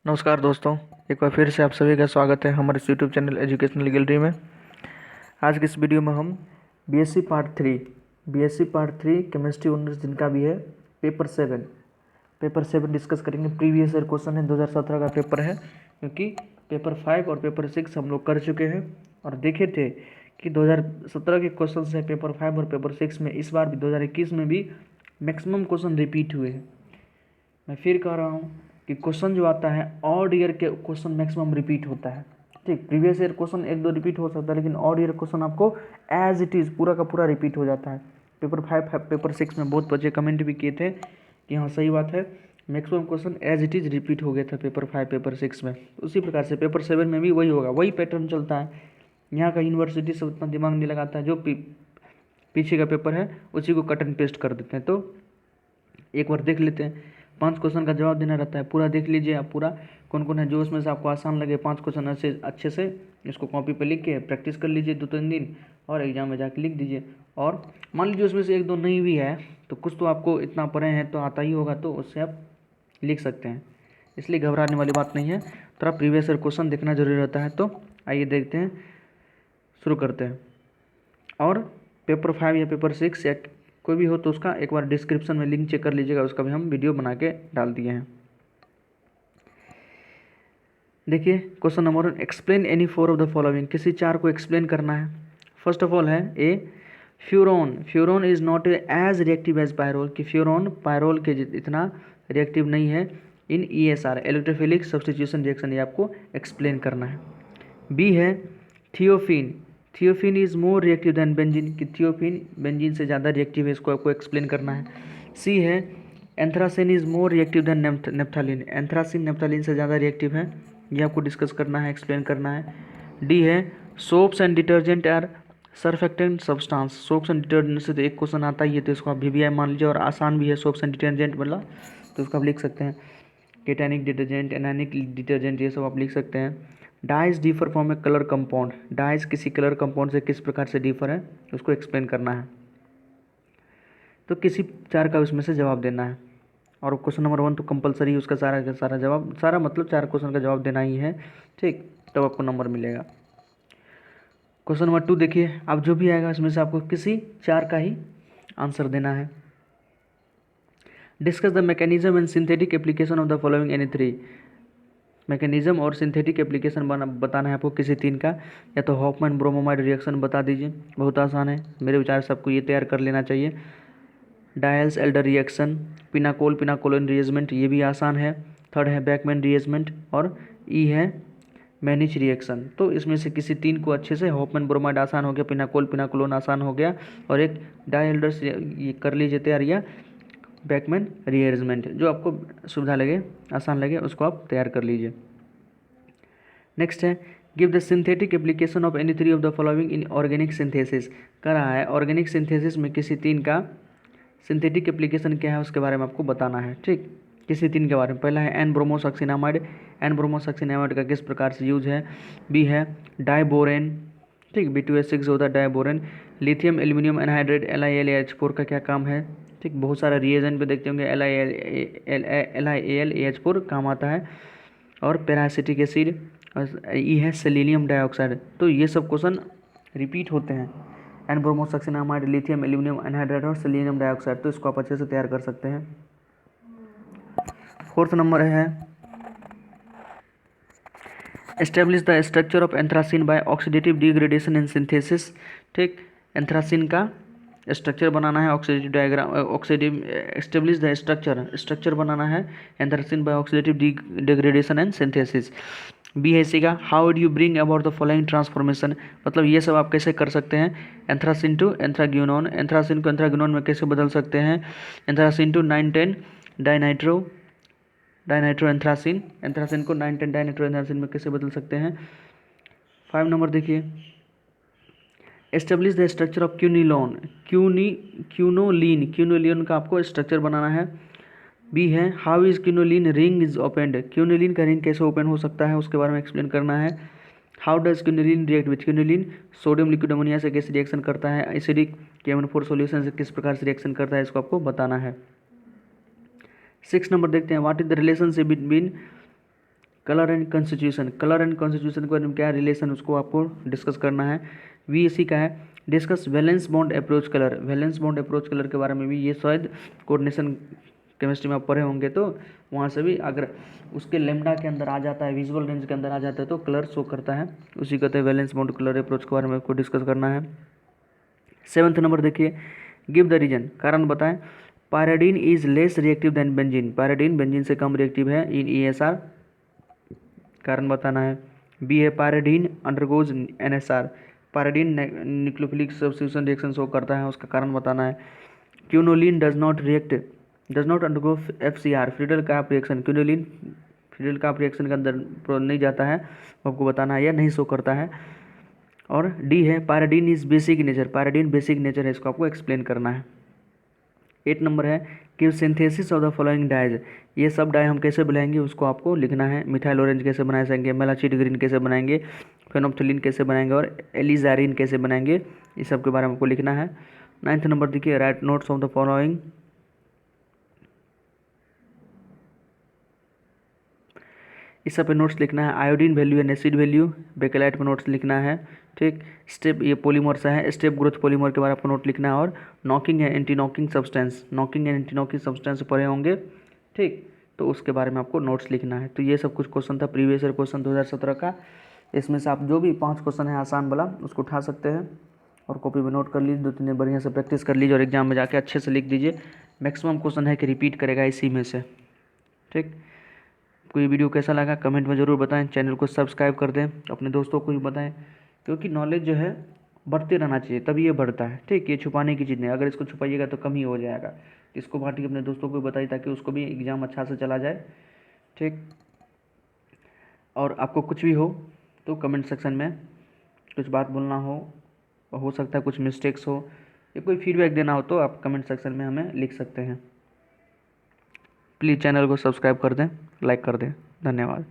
नमस्कार दोस्तों। एक बार फिर से आप सभी का स्वागत है हमारे यूट्यूब चैनल एजुकेशनल गैलरी में। आज की इस वीडियो में हम BSc part three chemistry honours जिनका भी है पेपर सेवन डिस्कस करेंगे। प्रीवियस ईयर क्वेश्चन है, 2017 का पेपर है, क्योंकि पेपर 5 और पेपर 6 हम लोग कर चुके हैं और देखे थे कि 2017 के क्वेश्चन से पेपर 5 और पेपर 6 में इस बार भी 2021 में भी मैक्सिमम क्वेश्चन रिपीट हुए हैं। मैं फिर कह रहा हूँ कि क्वेश्चन जो आता है ऑड ईयर के क्वेश्चन मैक्सिमम रिपीट होता है। ठीक, प्रीवियस ईयर क्वेश्चन एक दो रिपीट हो सकता है, लेकिन ऑड ईयर क्वेश्चन आपको एज इट इज़ पूरा का पूरा रिपीट हो जाता है। पेपर 5 पेपर 6 में बहुत बच्चे कमेंट भी किए थे कि हाँ सही बात है, maximum question as it is repeat हो गया था पेपर 5 पेपर 6 में। उसी प्रकार से पेपर 7 में भी वही होगा, वही पैटर्न चलता है। यहाँ का यूनिवर्सिटी से उतना दिमाग नहीं लगाता है, जो पीछे का पेपर है उसी को कट एंड पेस्ट कर देते हैं। तो एक बार देख लेते हैं, 5 क्वेश्चन का जवाब देना रहता है, पूरा देख लीजिए आप, पूरा कौन कौन है जो उसमें से आपको आसान लगे 5 क्वेश्चन ऐसे अच्छे से इसको कॉपी पे लिख के प्रैक्टिस कर लीजिए 2-3 दिन और एग्जाम में जाके लिख दीजिए। और मान लीजिए उसमें से एक दो नहीं भी है तो कुछ तो आपको इतना पढ़े हैं तो आता ही होगा, तो उससे आप लिख सकते हैं, इसलिए घबराने वाली बात नहीं है। थोड़ा प्रीवियस ईयर क्वेश्चन देखना जरूरी रहता है। तो आइए देखते हैं, शुरू करते हैं। और पेपर 5 या पेपर 6 या कोई भी हो तो उसका एक बार डिस्क्रिप्शन में लिंक चेक कर लीजिएगा, उसका भी हम वीडियो बना के डाल दिए हैं। देखिए question number 1, explain any 4 of the following. किसी 4 को एक्सप्लेन करना है। फर्स्ट ऑफ ऑल है A, furan is not as reactive as pyrrole, कि फ्यूरॉन पायरोल के इतना रिएक्टिव नहीं है in ESR electrophilic substitution reaction, ये आपको एक्सप्लेन करना है। बी है thiophene is more reactive than benzene, कि थियोफिन बेंजीन से ज़्यादा रिएक्टिव है, इसको आपको एक्सप्लेन करना है। सी है anthracene is more reactive than naphthalene, anthracene naphthalene से ज़्यादा रिएक्टिव है, ये आपको डिस्कस करना है, एक्सप्लेन करना है। डी है soaps and detergent are surfactant substance, soaps and detergent से तो एक क्वेश्चन आता ही है, तो इसको आप VBI मान लीजिए, और आसान भी है सोप्स एंड डिटर्जेंट मतलब, तो उसको आप लिख सकते हैं। केटानिक डिटर्जेंट, एनानिक डिटर्जेंट, ये सब आप लिख सकते हैं। Dyes differ from a colour compound, dyes किसी कलर कंपाउंड से किस प्रकार से डिफर है उसको एक्सप्लेन करना है। तो किसी 4 का उसमें से जवाब देना है, और क्वेश्चन नंबर 1 तो कंपलसरी है, उसका सारा का सारा जवाब, सारा मतलब 4 क्वेश्चन का जवाब देना ही है। ठीक, तब आपको नंबर मिलेगा। क्वेश्चन नंबर 2 देखिए, अब जो भी आएगा उसमें से आपको किसी 4 का ही आंसर देना है। Discuss the mechanism and synthetic application of the following any 3, mechanism और सिंथेटिक एप्लीकेशन बताना है आपको किसी 3 का। या तो हॉफमैन ब्रोमोमाइड रिएक्शन बता दीजिए, बहुत आसान है, मेरे विचार से आपको ये तैयार कर लेना चाहिए। डायल्स एल्डर रिएक्शन, पिनाकोलिन रिएजमेंट, ये भी आसान है। थर्ड है बैकमैन रिएजमेंट, और ई है मैनिच रिएक्शन। तो इसमें से किसी 3 को अच्छे से, हॉफमैन ब्रोमाइड आसान हो गया, पिनाकोलोन आसान हो गया, और एक डायल्डर्स ये कर लीजिए तैयार, या बैकमैन रीअरेंजमेंट, जो आपको सुविधा लगे, आसान लगे, उसको आप तैयार कर लीजिए। नेक्स्ट है give the synthetic application of any 3 of the following in organic synthesis, कर रहा है ऑर्गेनिक सिंथेसिस में किसी 3 का सिंथेटिक एप्लीकेशन क्या है उसके बारे में आपको बताना है। ठीक, किसी 3 के बारे में। पहला है एन ब्रोमोसक्सिनामाइड, एन ब्रोमोसक्सिनामाइड का किस प्रकार से यूज है। बी है डाइबोरेन, ठीक, B2H6 होता है diborane. Lithium aluminium anhydride LiAlAH4 का क्या काम है। ठीक, बहुत सारा रिएजेंट पे देखते होंगे LiAlAH4 काम आता है। और पैरासिटिक एसिड, और ई है सेलेनियम डाइऑक्साइड। तो ये सब क्वेश्चन रिपीट होते हैं, N bromosuccinimide, lithium aluminium anhydrate और सेलेनियम डाइऑक्साइड, तो इसको आप अच्छे से तैयार कर सकते हैं। फोर्थ नंबर है establish the structure of anthracene by oxidative degradation in synthesis. ठीक, एंथ्रासिन का स्ट्रक्चर बनाना है, oxidative diagram, oxidative establish the structure बनाना है anthracene by oxidative degradation and synthesis. B है इसी का, how do you bring about the following transformation, मतलब ये सब आप कैसे कर सकते हैं। एंथ्रासिन टू एंथ्राग्यूनोन, एंथ्रासिन को एंथ्राग्यूनोन में कैसे बदल सकते हैं। Anthracene to 9,10 dinitro anthracene, anthracene को 9,10 डाइनाइट्रो एंथ्रासिन में कैसे बदल सकते हैं। 5 नंबर देखिए, establish the structure of quinoline का आपको स्ट्रक्चर बनाना है। बी है how is quinoline ring is opened, quinoline का रिंग कैसे ओपन हो सकता है उसके बारे में एक्सप्लेन करना है। How does quinoline react with quinoline, sodium liquid ammonia से कैसे रिएक्शन करता है। एसिडिक KMnO4 सॉल्यूशन से किस प्रकार से रिएक्शन करता है, इसको आपको बताना है। 6 नंबर देखते हैं, what is the relationship between colour and constitution, colour and constitution के बारे में क्या रिलेशन उसको आपको डिस्कस करना है। VAC का है discuss valence bond approach colour, valence bond approach colour के बारे में भी ये शायद कोऑर्डिनेशन केमिस्ट्री में आप पढ़े होंगे, तो वहाँ से भी अगर उसके लेमडा के अंदर आ जाता है, विजुअल रेंज के अंदर आ जाता है तो कलर शो करता है, उसी कहते हैं वैलेंस बॉन्ड कलर अप्रोच के बारे में आपको डिस्कस करना है। 7th नंबर देखिए, गिव द रीजन, कारण बताएं। Pyridine is less reactive than benzene, pyridine benzene से कम रिएक्टिव है इन ESR, कारण बताना है। बी है pyridine undergoes NSR, pyridine nucleophilic substitution reaction show करता है, उसका कारण बताना है। Quinoline does not undergo FCR, Friedel carp reaction, quinoline Friedel carp reaction के अंदर नहीं जाता है, आपको बताना है या नहीं शो करता है। और डी है pyridine is basic nature, pyridine basic nature है, इसको आपको एक्सप्लेन करना है। 8 नंबर है कि synthesis of the following dyes, ये सब डाई हम कैसे बनाएंगे उसको आपको लिखना है। मिथाइल ऑरेंज कैसे बनाए जाएंगे, मेलाचिड ग्रीन कैसे बनाएंगे, फेनोप्थिलीन कैसे बनाएंगे और एलिजारिन कैसे बनाएंगे, इस सब के बारे में आपको लिखना है। 9th नंबर देखिए, right notes of the following, इस सब पे नोट्स लिखना है। Iodine value and acid value, bakelite पे नोट्स लिखना है, ठीक। स्टेप, ये पॉलीमर्स है, स्टेप ग्रोथ पॉलीमर के बारे में आपको नोट लिखना है। और नॉकिंग है anti knocking substance, knocking and anti knocking substance पढ़े होंगे, ठीक, तो उसके बारे में आपको नोट्स लिखना है। तो ये सब कुछ क्वेश्चन था प्रीवियस ईयर क्वेश्चन 2017 का, इसमें से आप जो भी 5 क्वेश्चन है आसान वाला उसको उठा सकते हैं और कॉपी में नोट कर लीजिए, 2-3 दिन बढ़िया से प्रैक्टिस कर लीजिए और एग्जाम में जाके अच्छे से लिख दीजिए। मैक्सिमम क्वेश्चन है कि रिपीट करेगा इसी में से, ठीक। कोई वीडियो कैसा लगा कमेंट में ज़रूर बताएं, चैनल को सब्सक्राइब कर दें, अपने दोस्तों को भी बताएं, क्योंकि नॉलेज जो है बढ़ते रहना चाहिए तभी ये बढ़ता है, ठीक। ये छुपाने की चीज़ नहीं, अगर इसको छुपाइएगा तो कम ही हो जाएगा। इसको बांटिए, अपने दोस्तों को भी बताइए ताकि उसको भी एग्ज़ाम अच्छा से चला जाए, ठीक। और आपको कुछ भी हो तो कमेंट सेक्शन में कुछ बात बोलना हो सकता है कुछ मिस्टेक्स हो या कोई फीडबैक देना हो तो आप कमेंट सेक्शन में हमें लिख सकते हैं। प्लीज़ चैनल को सब्सक्राइब कर दें, लाइक कर दें, धन्यवाद।